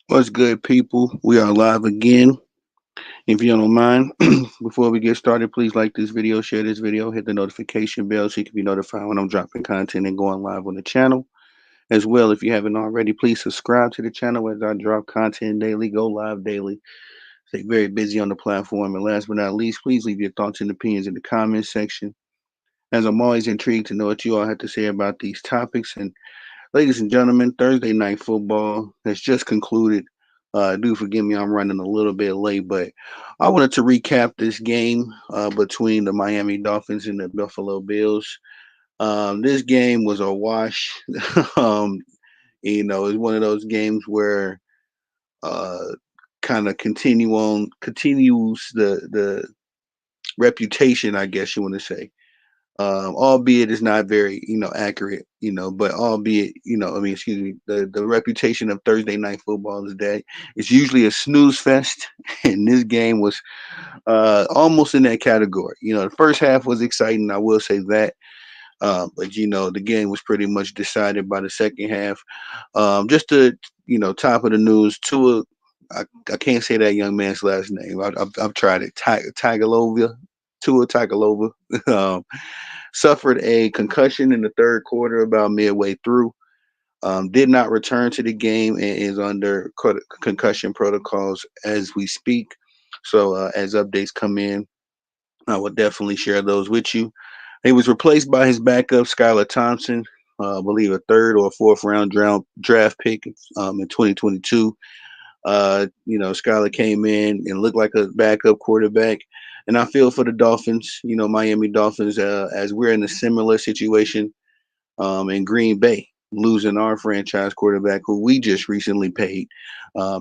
What's good, people? We are live again. If you don't mind, before we get started, please like this video, share this video, hit the notification bell so you can be notified when I'm dropping content and going live on the channel. As well, if you haven't already, please subscribe to the channel as I drop content daily, go live daily. Stay very busy on the platform. And last but not least, please leave your thoughts and opinions in the comments section. As I'm always intrigued to know what you all have to say about these topics. And ladies and gentlemen, Thursday night football has just concluded. Do forgive me, I'm running a little bit late, but I wanted to recap this game between the Miami Dolphins and the Buffalo Bills. This game was a wash. um, it's one of those games where uh, kind of continues the reputation, I guess you want to say, albeit it's not very accurate, but albeit excuse me, the reputation of Thursday night football is that it's usually a snooze fest, and this game was almost in that category. The first half was exciting, I will say that. But the game was pretty much decided by the second half. Just to top of the news, Tua. I can't say that young man's last name. I've tried it. Tagovailoa, Tua Tagovailoa. um, Suffered a concussion in the third quarter about midway through. Did not return to the game and is under concussion protocols as we speak. So as updates come in, I will definitely share those with you. He was replaced by his backup, Skylar Thompson, I believe a third or fourth round draft pick in 2022. Skylar came in and looked like a backup quarterback. And I feel for the Dolphins, Miami Dolphins, as we're in a similar situation in Green Bay, losing our franchise quarterback who we just recently paid.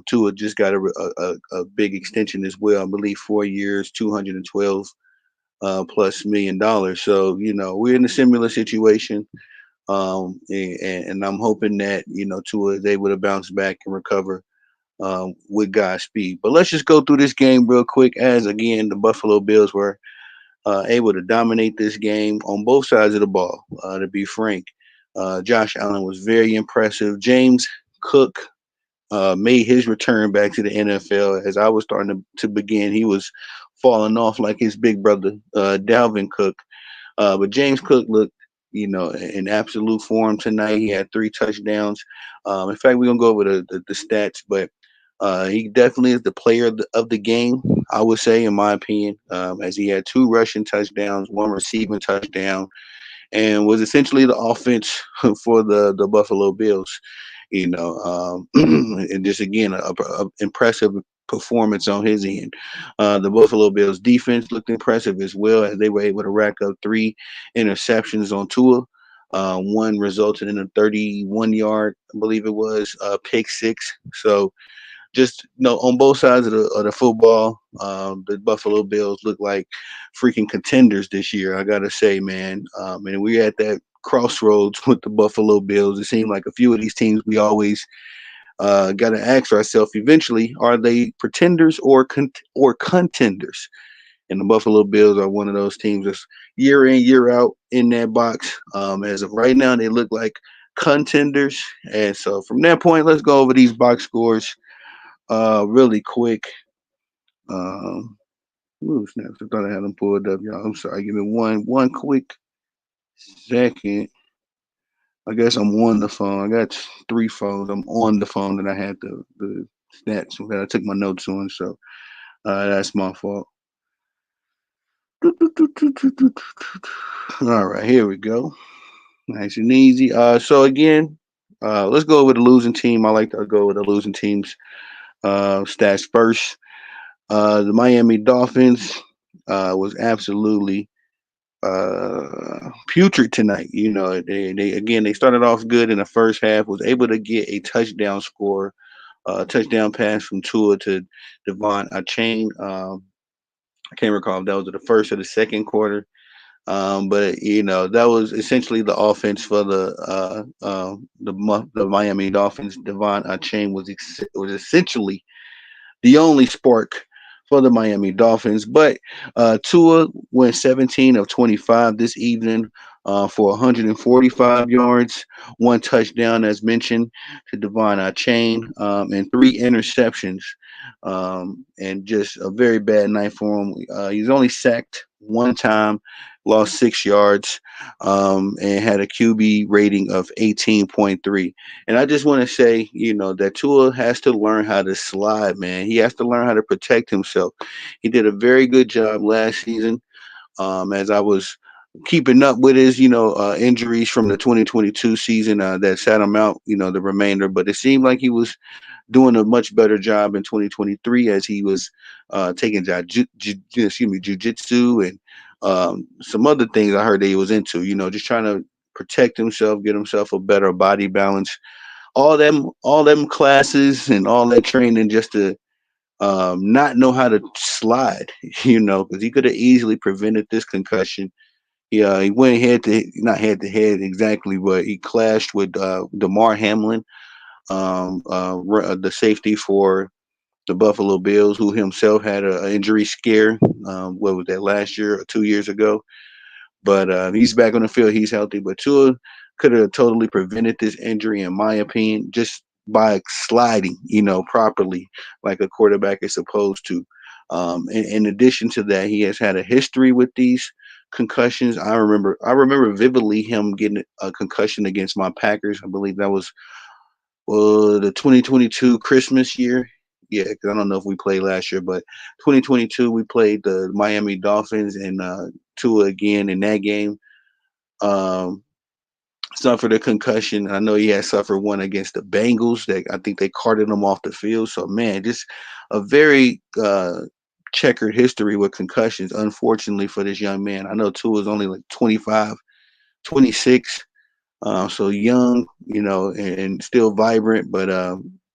Tua just got a big extension as well. I believe 4 years, 212 plus $1 million. So we're in a similar situation, and I'm hoping that Tua is able to bounce back and recover with Godspeed. But let's just go through this game real quick. As again, the Buffalo Bills were able to dominate this game on both sides of the ball. To be frank, Josh Allen was very impressive. James Cook made his return back to the NFL. As I was starting to begin, he was falling off like his big brother, Dalvin Cook. But James Cook looked, in absolute form tonight. He had 3 touchdowns. In fact, we're gonna go over the stats, but he definitely is the player of the game, I would say, in my opinion, as he had 2 rushing touchdowns, 1 receiving touchdown, and was essentially the offense for the Buffalo Bills. And just again, a impressive performance on his end. The Buffalo Bills defense looked impressive as well as they were able to rack up 3 interceptions on Tua. One resulted in a 31-yard, I believe it was, pick six. So just on both sides of the football, the Buffalo Bills look like freaking contenders this year. I gotta say, man. And we're at that crossroads with the Buffalo Bills. It seems like a few of these teams we always got to ask ourselves eventually: are they pretenders or contenders? And the Buffalo Bills are one of those teams that's year in year out in that box. As of right now, they look like contenders. And so from that point, let's go over these box scores really quick. Um, ooh, snaps! I thought I had them pulled up, y'all. I'm sorry. Give me one quick second. I guess I'm on the phone. I got 3 phones. I'm on the phone, and I had the stats that I took my notes on. So that's my fault. All right, here we go. Nice and easy. So again, let's go with the losing team. I like to go with the losing team's stats first. The Miami Dolphins was absolutely putrid tonight. They started off good in the first half, was able to get a touchdown score, touchdown pass from Tua to Devon Achane. I can't recall if that was the first or the second quarter. But that was essentially the offense for the Miami Dolphins. Devon Achane was essentially the only spark for the Miami Dolphins. But Tua went 17 of 25 this evening, for 145 yards, one touchdown, as mentioned, to Devon Chain, and three interceptions. And just a very bad night for him. He's only sacked one time, lost 6 yards, and had a QB rating of 18.3. And I just want to say, that Tua has to learn how to slide, man. He has to learn how to protect himself. He did a very good job last season, as I was keeping up with his, injuries from the 2022 season that sat him out, the remainder. But it seemed like he was doing a much better job in 2023 as he was taking jujitsu and some other things I heard that he was into. Just trying to protect himself, get himself a better body balance. All them classes and all that training just to not know how to slide, because he could have easily prevented this concussion. Yeah, he went head to not head to head exactly, but he clashed with Damar Hamlin, the safety for the Buffalo Bills, who himself had an injury scare. What was that, last year or 2 years ago? But he's back on the field. He's healthy. But Tua could have totally prevented this injury, in my opinion, just by sliding, properly like a quarterback is supposed to. In addition to that, he has had a history with these concussions. I remember vividly him getting a concussion against my Packers. I believe that was the 2022 Christmas year. Yeah, because I don't know if we played last year, but 2022 we played the Miami Dolphins and Tua again in that game. Um, Suffered a concussion. I know he had suffered one against the Bengals that I think they carted him off the field. So man, just a very checkered history with concussions. Unfortunately for this young man, I know Tua is only like 25, 26. So young, and still vibrant, but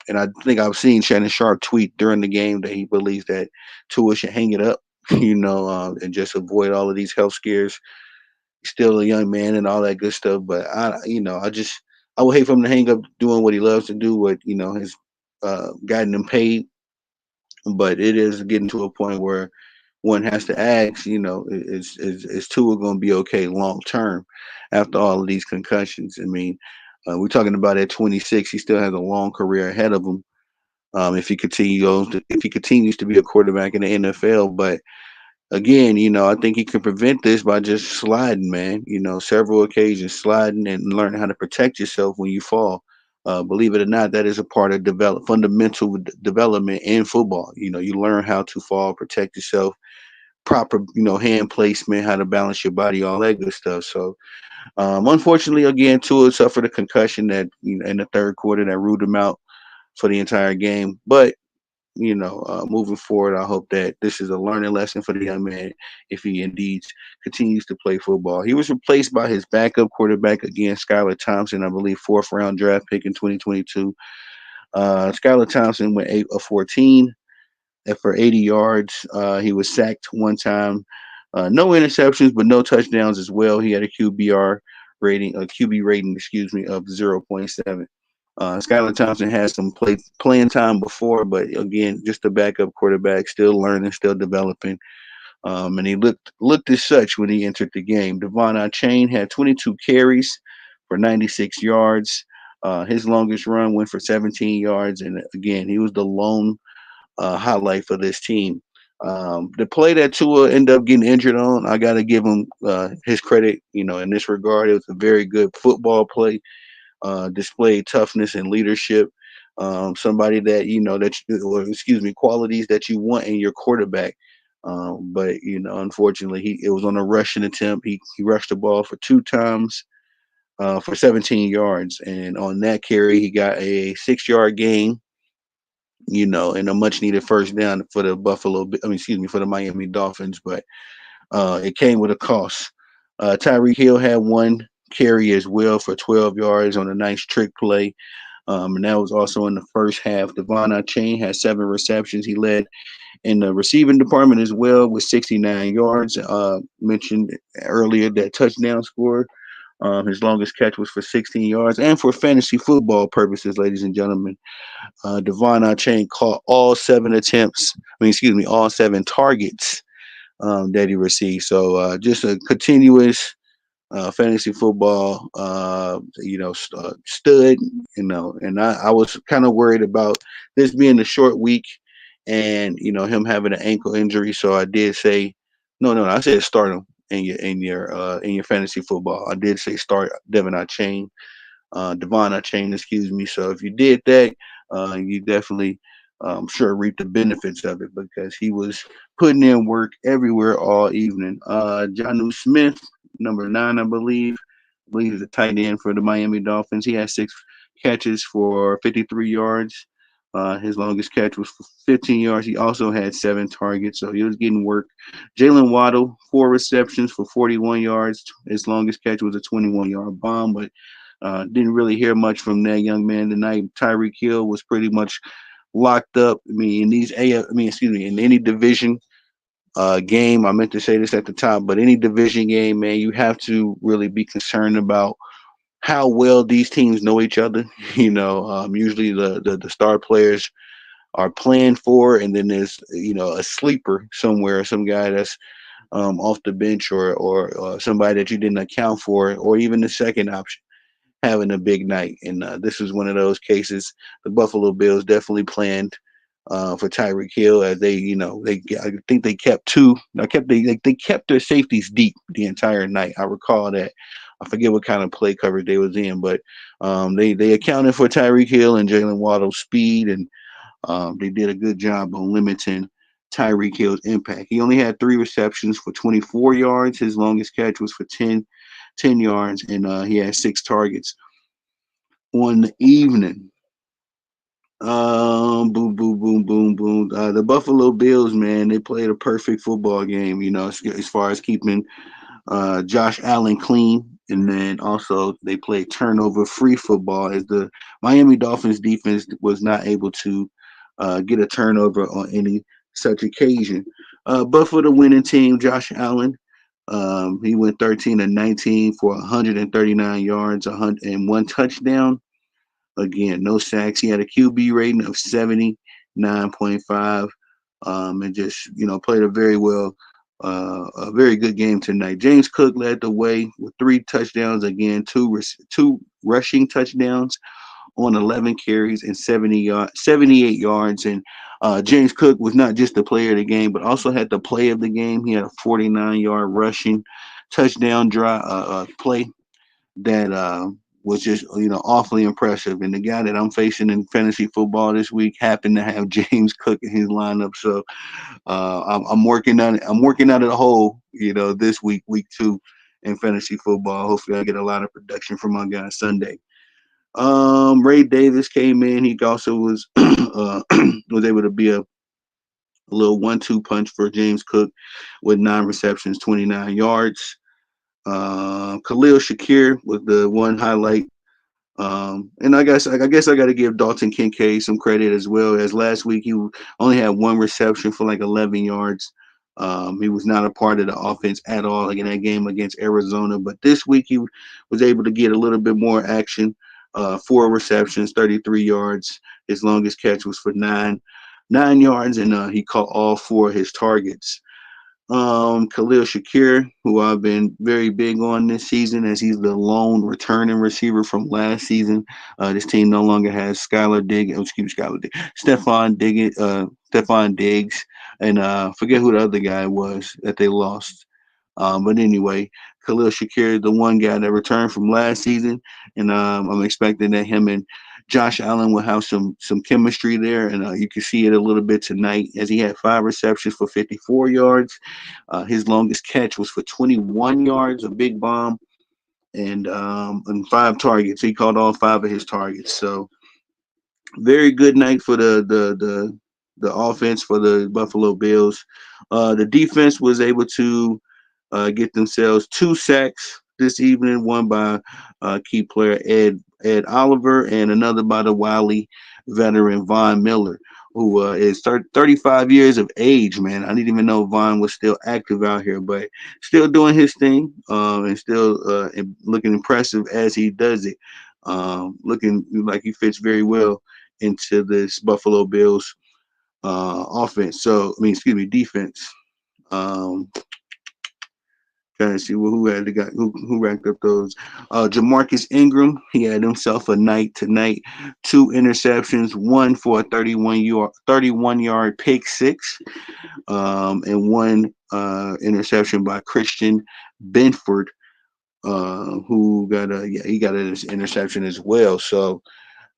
and I think I've seen Shannon Sharp tweet during the game that he believes that Tua should hang it up, and just avoid all of these health scares. He's still a young man and all that good stuff, but I would hate for him to hang up doing what he loves to do, what has gotten him paid. But it is getting to a point where one has to ask, is Tua going to be okay long term after all of these concussions? I mean, we're talking about at 26, he still has a long career ahead of him. If he continues to be a quarterback in the NFL, but again, I think he can prevent this by just sliding, man. Several occasions sliding and learning how to protect yourself when you fall. Believe it or not, that is a part of fundamental development in football. You learn how to fall, protect yourself, proper, hand placement, how to balance your body, all that good stuff. So, unfortunately, again, Tua suffered a concussion that in the third quarter that ruled him out for the entire game. But moving forward, I hope that this is a learning lesson for the young man if he indeed continues to play football. He was replaced by his backup quarterback again, Skylar Thompson, I believe, fourth round draft pick in 2022. Skylar Thompson went 8 of 14 for 80 yards. He was sacked one time. No interceptions, but no touchdowns as well. He had a QB rating, excuse me, of 0.7. Skylar Thompson had some playing time before, but again, just a backup quarterback, still learning, still developing. And he looked as such when he entered the game. Devon Chain had 22 carries for 96 yards. His longest run went for 17 yards, and again, he was the lone highlight for this team. The play that Tua ended up getting injured on, I got to give him his credit. In this regard, it was a very good football play, displayed toughness and leadership. Somebody that or excuse me, qualities that you want in your quarterback. But unfortunately, it was on a rushing attempt. He rushed the ball for two times for 17 yards, and on that carry, he got a 6 yard gain. And a much needed first down for the excuse me, for the Miami Dolphins. But it came with a cost. Tyreek Hill had one carry as well for 12 yards on a nice trick play. And that was also in the first half. Devon Chain had 7 receptions. He led in the receiving department as well with 69 yards. Mentioned earlier that touchdown score. His longest catch was for 16 yards. And for fantasy football purposes, ladies and gentlemen, Devon Chain caught all 7 attempts. Excuse me, all 7 targets that he received. So just a continuous fantasy football, stud, and I was kind of worried about this being a short week and, him having an ankle injury. So I did say, no, I said start him in your fantasy football. I did say start Devon Chain, excuse me. So if you did that, you definitely, sure reap the benefits of it because he was putting in work everywhere all evening. Jonnu Smith, number 9, I believe. I believe he's a tight end for the Miami Dolphins. He had 6 catches for 53 yards. His longest catch was for 15 yards. He also had 7 targets, so he was getting work. Jalen Waddle, 4 receptions for 41 yards. His longest catch was a 21-yard bomb, but didn't really hear much from that young man tonight. Tyreek Hill was pretty much locked up. I mean, in any division game. I meant to say this at the top, but any division game, man, you have to really be concerned about how well these teams know each other. Usually the star players are planned for, and then there's a sleeper somewhere, some guy that's off the bench or somebody that you didn't account for, or even the second option having a big night. And this was one of those cases. The Buffalo Bills definitely planned for Tyreek Hill as I think they kept two. I kept they kept their safeties deep the entire night. I recall that. I forget what kind of play coverage they was in, but they accounted for Tyreek Hill and Jalen Waddle's speed, and they did a good job on limiting Tyreek Hill's impact. He only had 3 receptions for 24 yards. His longest catch was for 10 yards, and he had 6 targets on the evening. Boom, boom, boom, boom, boom. The Buffalo Bills, man, they played a perfect football game. As far as keeping Josh Allen clean, and then also they played turnover-free football. As the Miami Dolphins defense was not able to get a turnover on any such occasion. But for the winning team, Josh Allen, he went 13 and 19 for 139 yards, 101 touchdown. Again, no sacks. He had a QB rating of 79.5, and just played a very good game tonight. James Cook led the way with 3 touchdowns. Again, two rushing touchdowns on 11 carries and 78 yards. And James Cook was not just the player of the game, but also had the play of the game. He had a 49-yard rushing touchdown play that was just awfully impressive. And the guy that I'm facing in fantasy football this week happened to have James Cook in his lineup, so I'm working on it. I'm working out of the hole, this week 2 in fantasy football. Hopefully, I get a lot of production from my guy Sunday. Ray Davis came in. He also was was able to be a little 1-2 punch for James Cook with 9 receptions, 29 yards. Khalil Shakir was the one highlight. And I guess I got to give Dalton Kincaid some credit as well. As last week he only had 1 reception for like 11 yards. He was not a part of the offense at all, like in that game against Arizona. But this week he was able to get a little bit more action. 4 receptions, 33 yards. His longest catch was for 9 yards, and he caught all 4 of his targets. Khalil Shakir, who I've been very big on this season, as he's the lone returning receiver from last season. This team no longer has Stephon Diggs, and forget who the other guy was that they lost. But anyway, Khalil Shakir, the one guy that returned from last season, and I'm expecting that him and Josh Allen will have some chemistry there, and you can see it a little bit tonight as he had 5 receptions for 54 yards. His longest catch was for 21 yards, a big bomb, and 5 targets. He caught all 5 of his targets. So very good night for the offense for the Buffalo Bills. The defense was able to get themselves 2 sacks this evening, one by key player Ed Oliver and another by the wily veteran Von Miller, who is 35 years of age, man. I didn't even know Von was still active out here, but still doing his thing and still looking impressive as he does it. Looking like he fits very well into this Buffalo Bills offense. So, I mean, excuse me, defense. Um, Trying to see who had the guy who racked up those. Jamarcus Ingram, he had himself a night tonight. Two interceptions, one for a 31-yard pick six, and one interception by Christian Benford, who got a yeah he got an interception as well. So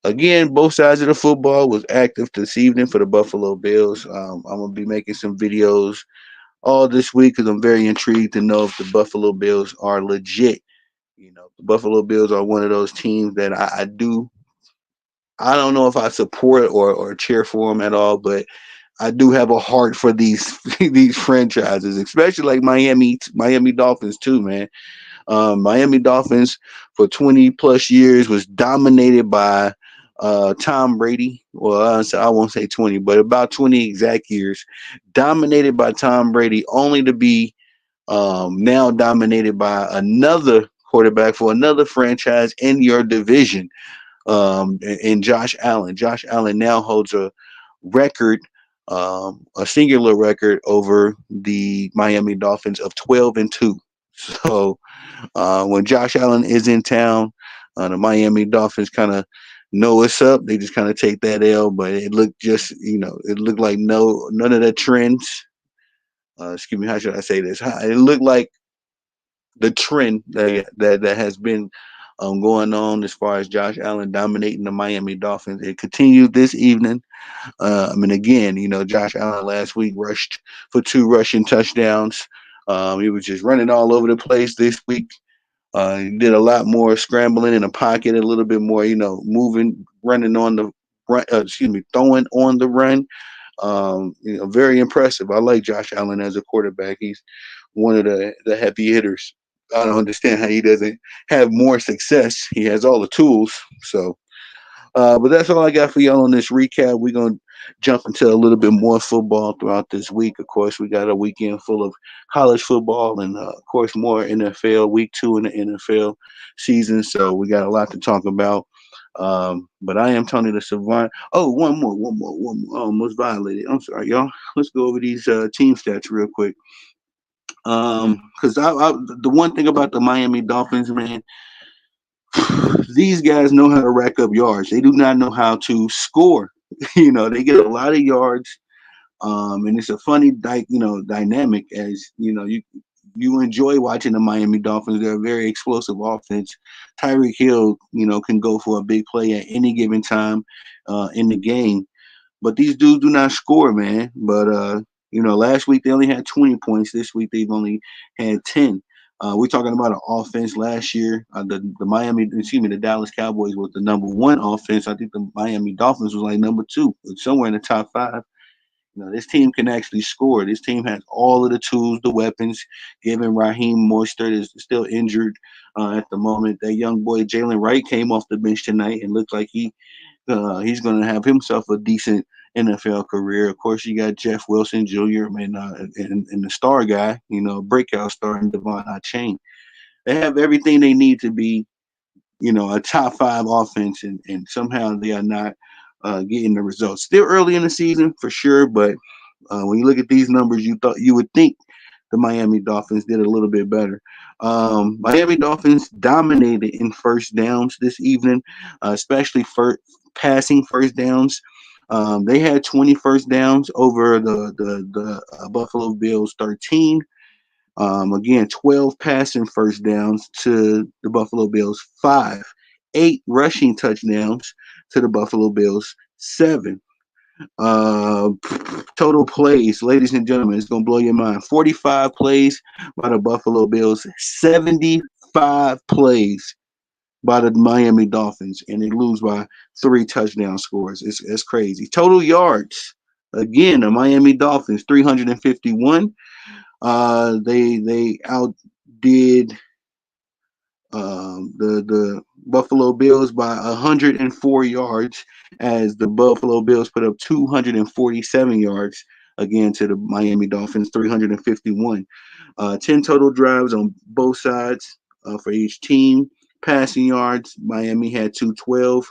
again, both sides of the football was active this evening for the Buffalo Bills. I'm gonna be making some videos all this week because I'm very intrigued to know if the Buffalo Bills are legit. The Buffalo Bills are one of those teams that I do. I don't know if I support or cheer for them at all, but I do have a heart for these these franchises, especially like Miami Dolphins too, man. Miami Dolphins for 20 plus years was dominated by Tom Brady. Well, I won't say 20, but about 20 exact years, dominated by Tom Brady, only to be now dominated by another quarterback for another franchise in your division, in Josh Allen. Josh Allen now holds a record, a singular record over the Miami Dolphins of 12-2. So when Josh Allen is in town, the Miami Dolphins kind of know what's up. They just kind of take that L, but it looked it looked like none of the trends. Excuse me, how should I say this? It looked like the trend that has been going on as far as Josh Allen dominating the Miami Dolphins. It continued this evening. Again, Josh Allen last week rushed for two rushing touchdowns. He was just running all over the place this week. He did a lot more scrambling in the pocket, a little bit more, moving, running on the run. Throwing on the run. Very impressive. I like Josh Allen as a quarterback. He's one of the heavy hitters. I don't understand how he doesn't have more success. He has all the tools. So, but that's all I got for y'all on this recap. We're going to jump into a little bit more football throughout this week. Of course, we got a weekend full of college football and, of course, more NFL, week two in the NFL season. So we got a lot to talk about. But I am Tony the Savant. Oh, one more. Almost violated. I'm sorry, y'all. Let's go over these team stats real quick. Because the one thing about the Miami Dolphins, man, these guys know how to rack up yards. They do not know how to score. They get a lot of yards, and it's a funny, dynamic as you enjoy watching the Miami Dolphins. They're a very explosive offense. Tyreek Hill, can go for a big play at any given time in the game. But these dudes do not score, man. But last week they only had 20 points. This week they've only had 10. We're talking about an offense last year. The Dallas Cowboys was the number one offense. I think the Miami Dolphins was like number two, somewhere in the top five. This team can actually score. This team has all of the tools, the weapons. Given Raheem Mostert is still injured at the moment. That young boy Jalen Wright came off the bench tonight and looks like he's going to have himself a decent NFL career. Of course, you got Jeff Wilson Jr. And the star guy, breakout star in Devon Chain. They have everything they need to be, a top five offense, and somehow they are not getting the results. Still early in the season for sure, but when you look at these numbers, you would think the Miami Dolphins did a little bit better. Miami Dolphins dominated in first downs this evening, especially for passing first downs. They had 20 first downs over the Buffalo Bills 13. Again, 12 passing first downs to the Buffalo Bills 5. 8 rushing touchdowns to the Buffalo Bills 7. Uh, Total plays, ladies and gentlemen, it's gonna blow your mind. 45 plays by the Buffalo Bills, 75 plays by the Miami Dolphins, and they lose by 3 touchdown scores. It's crazy. Total yards, again, the Miami Dolphins 351. They outdid the Buffalo Bills by 104 yards, as the Buffalo Bills put up 247 yards again to the Miami Dolphins 351. 10 total drives on both sides for each team. Passing yards, Miami had 212,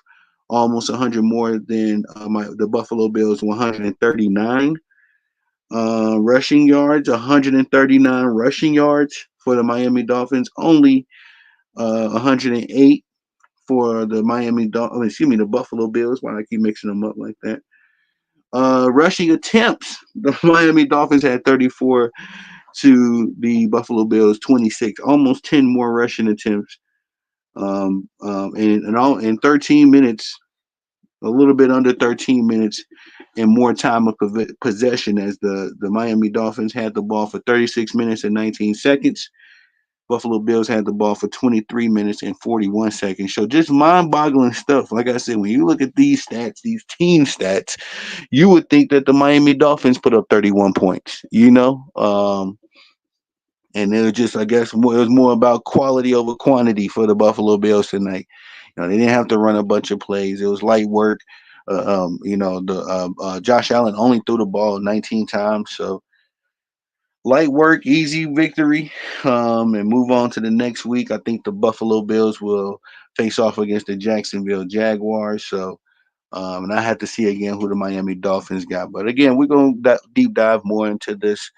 almost 100 more than the Buffalo Bills 139. Rushing yards, 139 rushing yards for the Miami Dolphins, only 108 for the the Buffalo Bills. Why I keep mixing them up like that? Rushing attempts, the Miami Dolphins had 34 to the Buffalo Bills 26, almost 10 more rushing attempts. And all in 13 minutes, a little bit under 13 minutes, and more time of possession as the Miami Dolphins had the ball for 36 minutes and 19 seconds. Buffalo Bills had the ball for 23 minutes and 41 seconds. So just mind-boggling stuff. Like I said, when you look at these stats, these team stats, you would think that the Miami Dolphins put up 31 points. And it was just, I guess, it was more about quality over quantity for the Buffalo Bills tonight. They didn't have to run a bunch of plays. It was light work. The Josh Allen only threw the ball 19 times, so light work, easy victory, and move on to the next week. I think the Buffalo Bills will face off against the Jacksonville Jaguars. So, and I have to see again who the Miami Dolphins got. But again, we're going to deep dive more into this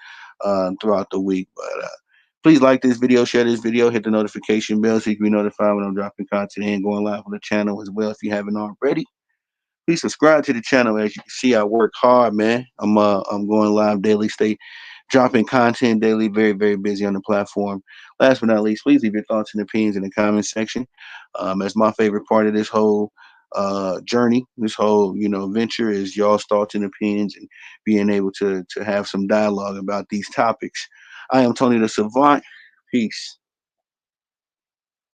throughout the week. But please like this video, share this video, hit the notification bell so you can be notified when I'm dropping content and going live on the channel as well if you haven't already. Please subscribe to the channel. As you can see, I work hard, man. I'm going live daily, stay dropping content daily, very, very busy on the platform. Last but not least, please leave your thoughts and opinions in the comment section. As my favorite part of this whole journey, this whole venture is y'all's thoughts and opinions and being able to have some dialogue about these topics. I am Tony the Savant. Peace.